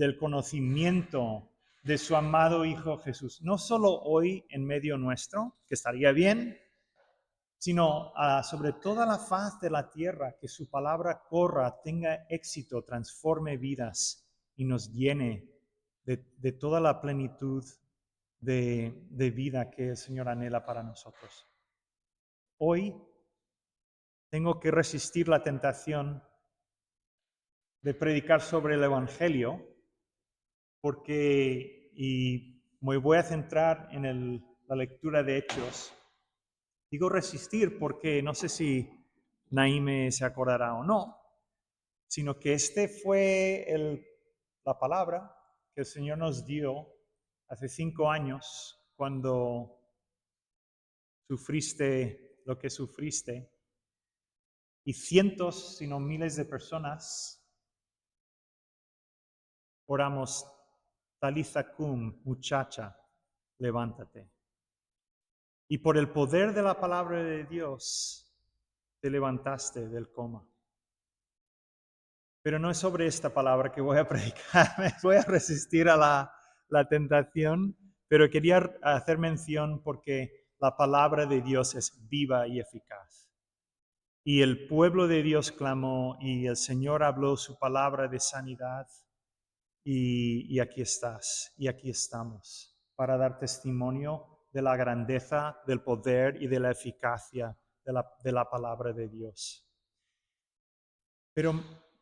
del conocimiento de su amado Hijo Jesús. No solo hoy en medio nuestro, que estaría bien, sino sobre toda la faz de la tierra, que su palabra corra, tenga éxito, transforme vidas y nos llene de toda la plenitud de vida que el Señor anhela para nosotros. Hoy tengo que resistir la tentación de predicar sobre el Evangelio, y me voy a centrar en la lectura de Hechos. Digo resistir porque no sé si Naime se acordará o no, sino que fue la palabra que el Señor nos dio hace 5 años cuando sufriste lo que sufriste y cientos, si no miles de personas oramos, Talitha cum, muchacha, levántate. Y por el poder de la palabra de Dios te levantaste del coma. Pero no es sobre esta palabra que voy a predicar, me voy a resistir a la tentación, pero quería hacer mención porque la palabra de Dios es viva y eficaz. Y el pueblo de Dios clamó y el Señor habló su palabra de sanidad y aquí estás y aquí estamos para dar testimonio de la grandeza, del poder y de la eficacia de la palabra de Dios. Pero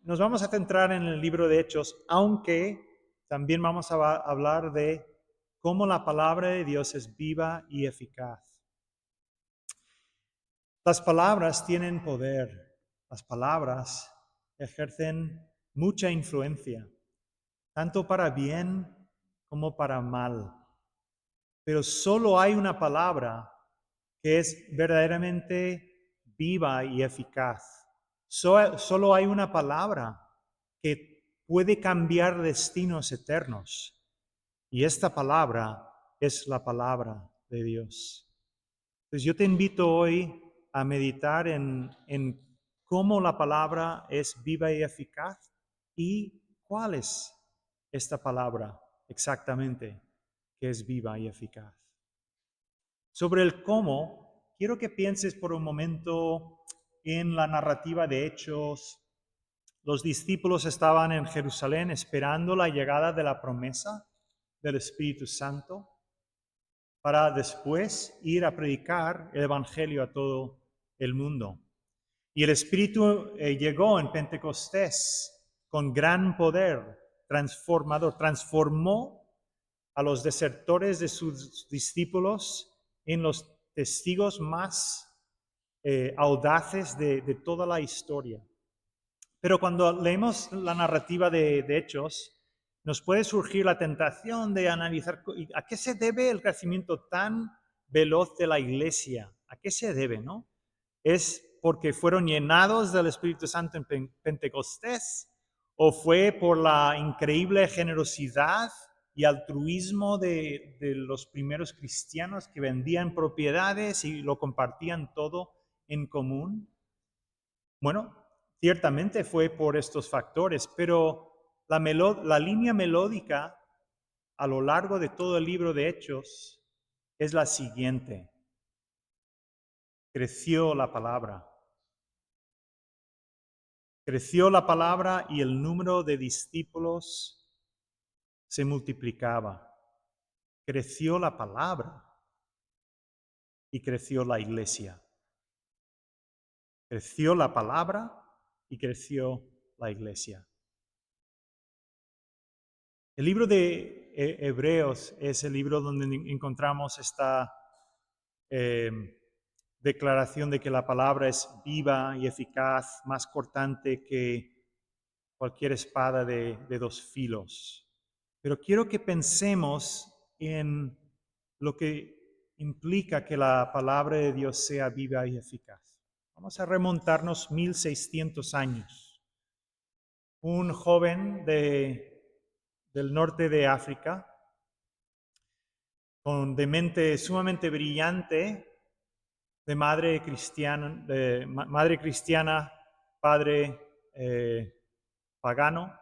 nos vamos a centrar en el libro de Hechos, aunque también vamos a hablar de cómo la palabra de Dios es viva y eficaz. Las palabras tienen poder, las palabras ejercen mucha influencia, tanto para bien como para mal. Pero solo hay una palabra que es verdaderamente viva y eficaz. Solo hay una palabra que puede cambiar destinos eternos. Y esta palabra es la palabra de Dios. Entonces yo te invito hoy a meditar en cómo la palabra es viva y eficaz y cuál es esta palabra exactamente que es viva y eficaz. Sobre el cómo, quiero que pienses por un momento en la narrativa de Hechos. Los discípulos estaban en Jerusalén esperando la llegada de la promesa del Espíritu Santo para después ir a predicar el Evangelio a todo el mundo. Y el Espíritu llegó en Pentecostés con gran poder transformador. Transformó a los desertores de sus discípulos en los testigos más audaces de toda la historia. Pero cuando leemos la narrativa de Hechos, nos puede surgir la tentación de analizar a qué se debe el crecimiento tan veloz de la iglesia. ¿A qué se debe, no? ¿Es porque fueron llenados del Espíritu Santo en Pentecostés? ¿O fue por la increíble generosidad y altruismo de los primeros cristianos que vendían propiedades y lo compartían todo en común? Bueno, ciertamente fue por estos factores, pero la línea melódica a lo largo de todo el libro de Hechos es la siguiente. Creció la palabra. Creció la palabra y el número de discípulos se multiplicaba. Creció la palabra y creció la iglesia. Creció la palabra y creció la iglesia. El libro de Hebreos es el libro donde encontramos esta declaración de que la palabra es viva y eficaz, más cortante que cualquier espada de 2 filos. Pero quiero que pensemos en lo que implica que la palabra de Dios sea viva y eficaz. Vamos a remontarnos 1600 años. Un joven del norte de África, de mente sumamente brillante, de madre cristiana, padre pagano,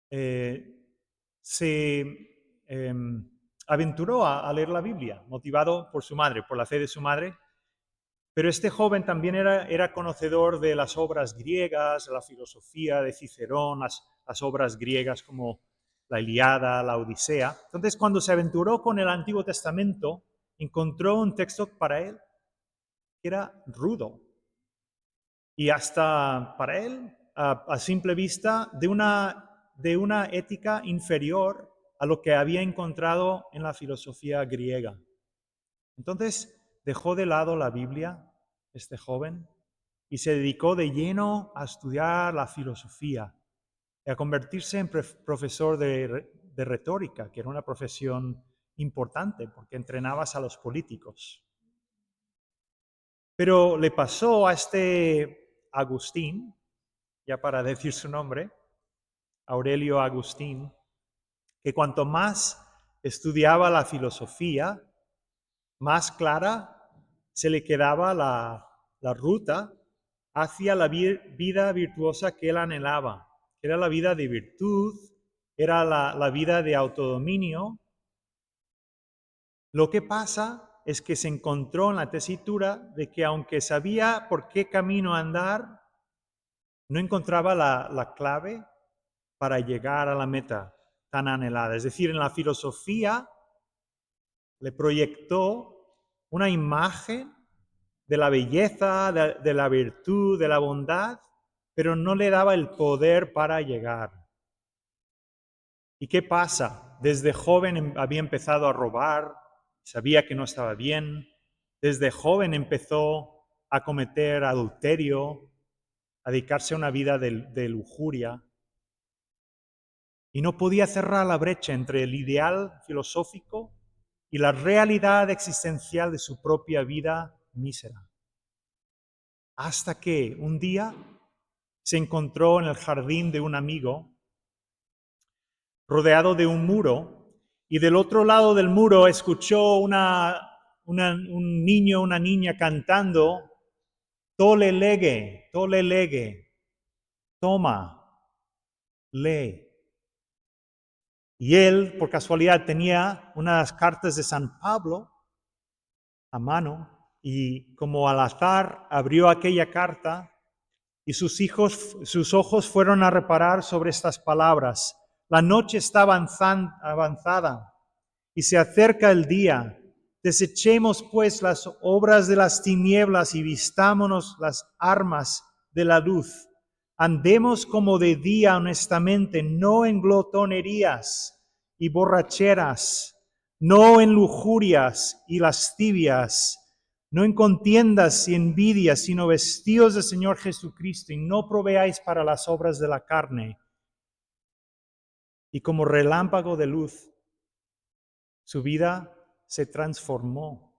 eh, se aventuró a leer la Biblia, motivado por su madre, por la fe de su madre. Pero este joven también era conocedor de las obras griegas, la filosofía de Cicerón, las obras griegas como la Ilíada, la Odisea. Entonces, cuando se aventuró con el Antiguo Testamento, encontró un texto para él que era rudo y hasta para él, a simple vista, de una ética inferior a lo que había encontrado en la filosofía griega. Entonces dejó de lado la Biblia, este joven, y se dedicó de lleno a estudiar la filosofía y a convertirse en profesor de retórica, que era una profesión importante porque entrenabas a los políticos. Pero le pasó a este Agustín, ya para decir su nombre, Aurelio Agustín, que cuanto más estudiaba la filosofía, más clara se le quedaba la ruta hacia la vida virtuosa que él anhelaba. Era la vida de virtud, era la vida de autodominio. Lo que pasa es que se encontró en la tesitura de que aunque sabía por qué camino andar, no encontraba la clave para llegar a la meta tan anhelada. Es decir, en la filosofía le proyectó una imagen de la belleza, de la virtud, de la bondad, pero no le daba el poder para llegar. ¿Y qué pasa? Desde joven había empezado a robar, sabía que no estaba bien, desde joven empezó a cometer adulterio, a dedicarse a una vida de lujuria, y no podía cerrar la brecha entre el ideal filosófico y la realidad existencial de su propia vida mísera. Hasta que un día se encontró en el jardín de un amigo, rodeado de un muro, y del otro lado del muro escuchó un niño, una niña cantando, tole lege, toma, lee. Y él, por casualidad, tenía unas cartas de San Pablo a mano y como al azar abrió aquella carta y sus ojos fueron a reparar sobre estas palabras. La noche está avanzada y se acerca el día. Desechemos pues las obras de las tinieblas y vistámonos las armas de la luz. Andemos como de día honestamente, no en glotonerías y borracheras, no en lujurias y lascivias, no en contiendas y envidias, sino vestidos del Señor Jesucristo, y no proveáis para las obras de la carne. Y como relámpago de luz, su vida se transformó.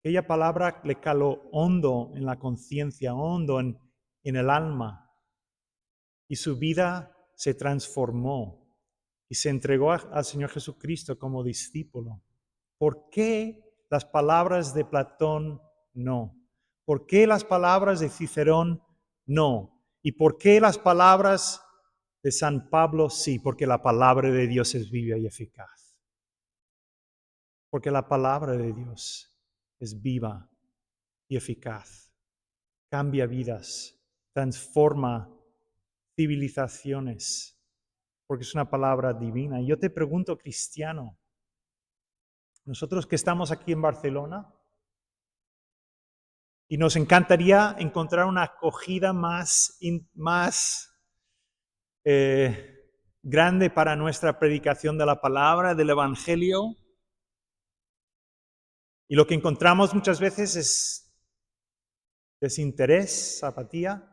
Aquella palabra le caló hondo en la conciencia, hondo en el alma, y su vida se transformó y se entregó al Señor Jesucristo como discípulo. ¿Por qué las palabras de Platón no? ¿Por qué las palabras de Cicerón no? ¿Y por qué las palabras de San Pablo sí? Porque la palabra de Dios es viva y eficaz. Porque la palabra de Dios es viva y eficaz. Cambia vidas, transforma civilizaciones, porque es una palabra divina. Y yo te pregunto, cristiano, nosotros que estamos aquí en Barcelona, y nos encantaría encontrar una acogida más grande para nuestra predicación de la palabra, del Evangelio. Y lo que encontramos muchas veces es desinterés, apatía.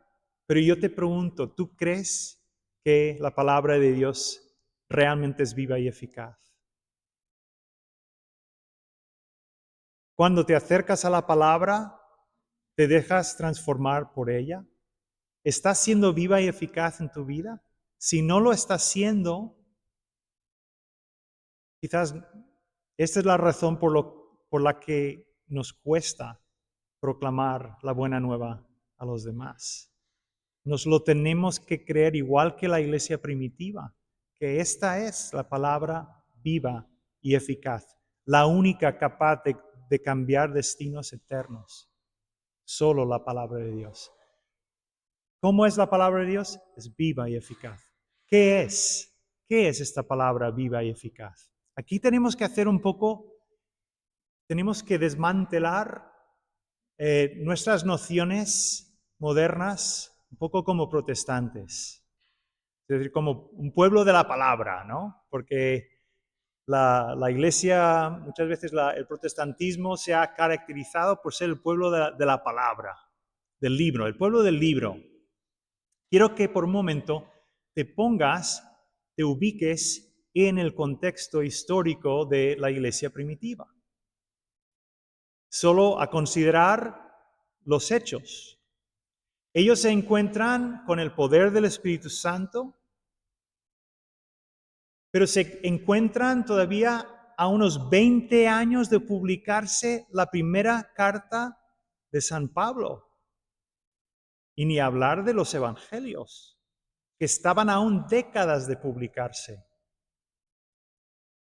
Pero yo te pregunto, ¿tú crees que la palabra de Dios realmente es viva y eficaz? Cuando te acercas a la palabra, ¿te dejas transformar por ella? ¿Estás siendo viva y eficaz en tu vida? Si no lo estás siendo, quizás esta es la razón por la que nos cuesta proclamar la buena nueva a los demás. Nos lo tenemos que creer igual que la iglesia primitiva. que esta es la palabra viva y eficaz, la única capaz de cambiar destinos eternos. Solo la palabra de Dios. ¿Cómo es la palabra de Dios? Es viva y eficaz. ¿Qué es? ¿Qué es esta palabra viva y eficaz? Aquí tenemos que hacer tenemos que desmantelar nuestras nociones modernas, un poco como protestantes. Es decir, como un pueblo de la palabra, ¿no? Porque la iglesia, muchas veces el protestantismo se ha caracterizado por ser el pueblo de la palabra, del libro, el pueblo del libro. Quiero que por un momento te ubiques en el contexto histórico de la iglesia primitiva. Solo a considerar los hechos. Ellos se encuentran con el poder del Espíritu Santo, pero se encuentran todavía a unos 20 años de publicarse la primera carta de San Pablo. Y ni hablar de los evangelios, que estaban aún décadas de publicarse.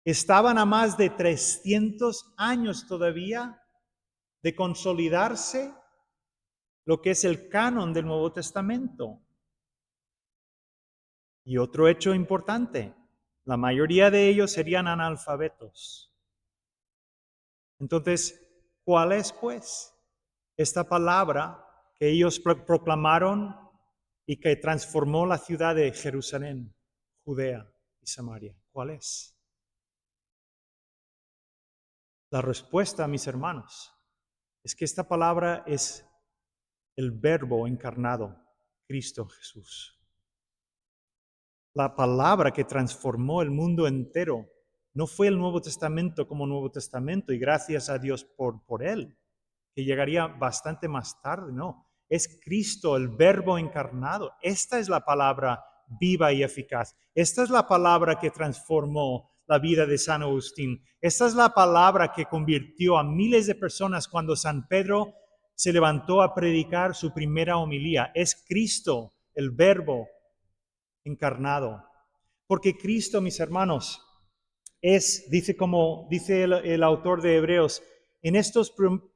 Estaban a más de 300 años todavía de consolidarse lo que es el canon del Nuevo Testamento. Y otro hecho importante, la mayoría de ellos serían analfabetos. Entonces, ¿cuál es pues esta palabra que ellos proclamaron y que transformó la ciudad de Jerusalén, Judea y Samaria? ¿Cuál es? La respuesta, mis hermanos, es que esta palabra es el Verbo encarnado, Cristo Jesús. La palabra que transformó el mundo entero no fue el Nuevo Testamento como Nuevo Testamento, y gracias a Dios por él, que llegaría bastante más tarde, no. Es Cristo, el Verbo encarnado. Esta es la palabra viva y eficaz. Esta es la palabra que transformó la vida de San Agustín. Esta es la palabra que convirtió a miles de personas cuando San Pedro se levantó a predicar su primera homilía. Es Cristo, el Verbo encarnado. Porque Cristo, mis hermanos, como dice el autor de Hebreos, en estos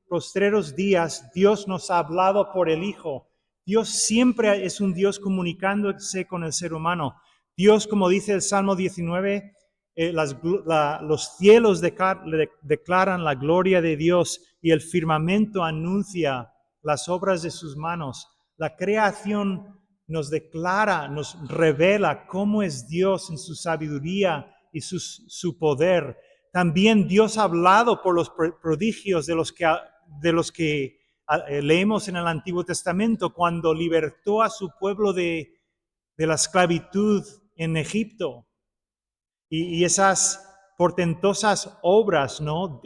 postreros días Dios nos ha hablado por el Hijo. Dios siempre es un Dios comunicándose con el ser humano. Dios, como dice el Salmo 19, los cielos declaran la gloria de Dios y el firmamento anuncia las obras de sus manos. La creación nos declara, nos revela cómo es Dios en su sabiduría y su poder. También Dios ha hablado por los prodigios de los que leemos en el Antiguo Testamento, cuando libertó a su pueblo de la esclavitud en Egipto. Y esas portentosas obras, ¿no?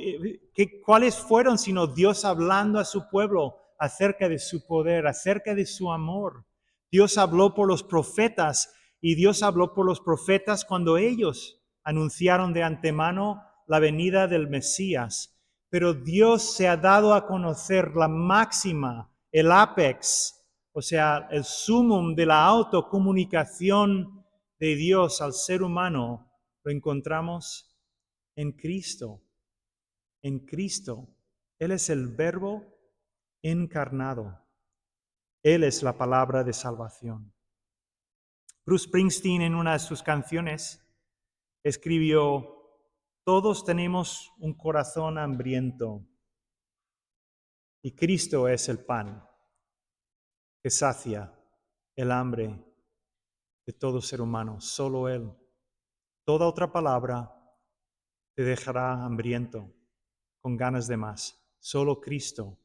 ¿Cuáles fueron sino Dios hablando a su pueblo acerca de su poder, acerca de su amor? Dios habló por los profetas, y Dios habló por los profetas cuando ellos anunciaron de antemano la venida del Mesías. Pero Dios se ha dado a conocer la máxima, el ápex, o sea, el sumum de la autocomunicación de Dios al ser humano. Lo encontramos en Cristo. En Cristo. Él es el Verbo encarnado. Él es la palabra de salvación. Bruce Springsteen, en una de sus canciones, escribió: todos tenemos un corazón hambriento, y Cristo es el pan que sacia el hambre de todo ser humano. Solo Él. Toda otra palabra te dejará hambriento, con ganas de más. Solo Cristo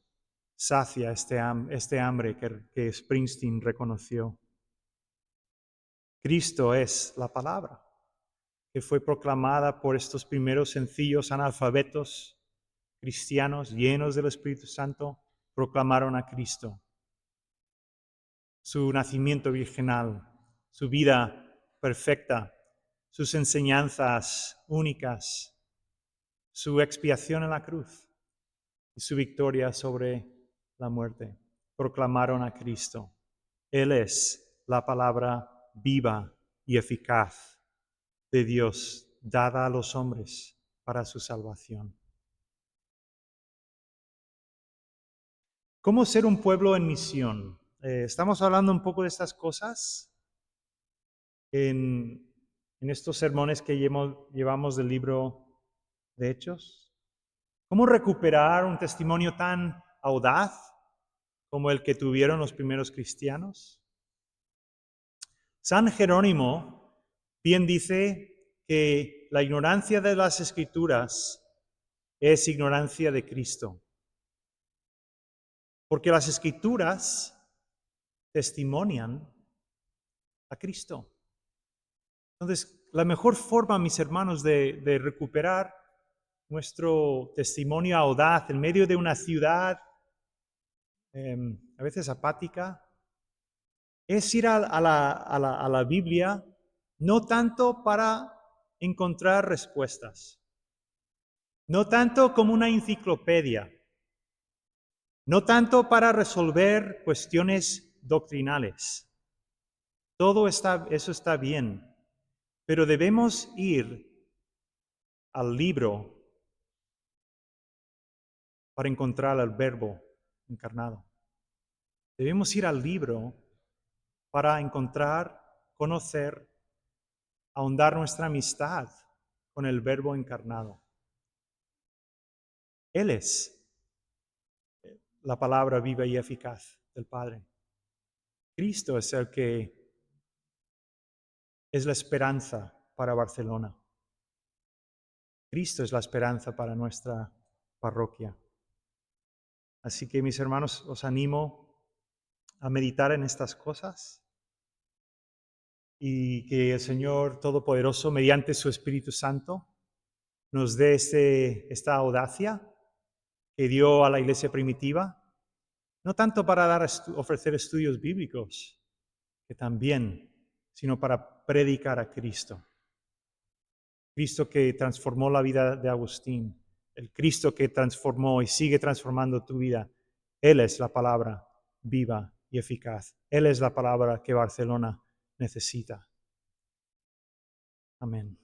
sacia este hambre que Springsteen reconoció. Cristo es la palabra que fue proclamada por estos primeros sencillos analfabetos cristianos llenos del Espíritu Santo. Proclamaron a Cristo, su nacimiento virginal, su vida perfecta, sus enseñanzas únicas, su expiación en la cruz y su victoria sobre la muerte. Proclamaron a Cristo. Él es la palabra viva y eficaz. de Dios dada a los hombres para su salvación. ¿Cómo ser un pueblo en misión? Estamos hablando un poco de estas cosas en, estos sermones que llevamos del libro de Hechos. ¿Cómo recuperar un testimonio tan audaz como el que tuvieron los primeros cristianos? San Jerónimo bien dice que la ignorancia de las Escrituras es ignorancia de Cristo, porque las Escrituras testimonian a Cristo. Entonces, la mejor forma, mis hermanos, de recuperar nuestro testimonio audaz en medio de una ciudad a veces apática, es ir a la Biblia no tanto para encontrar respuestas, no tanto como una enciclopedia, no tanto para resolver cuestiones doctrinales. Todo eso está bien, pero debemos ir al libro para encontrar al Verbo encarnado. Debemos ir al libro para encontrar, conocer, ahondar nuestra amistad con el Verbo encarnado. Él es la palabra viva y eficaz del Padre. Cristo es el que es la esperanza para Barcelona. Cristo es la esperanza para nuestra parroquia. Así que, mis hermanos, os animo a meditar en estas cosas y que el Señor Todopoderoso, mediante su Espíritu Santo, nos dé esta audacia que dio a la iglesia primitiva, no tanto para ofrecer estudios bíblicos, que también, sino para predicar a Cristo. Cristo que transformó la vida de Agustín, el Cristo que transformó y sigue transformando tu vida. Él es la palabra viva y eficaz. Él es la palabra que Barcelona necesita. Amén.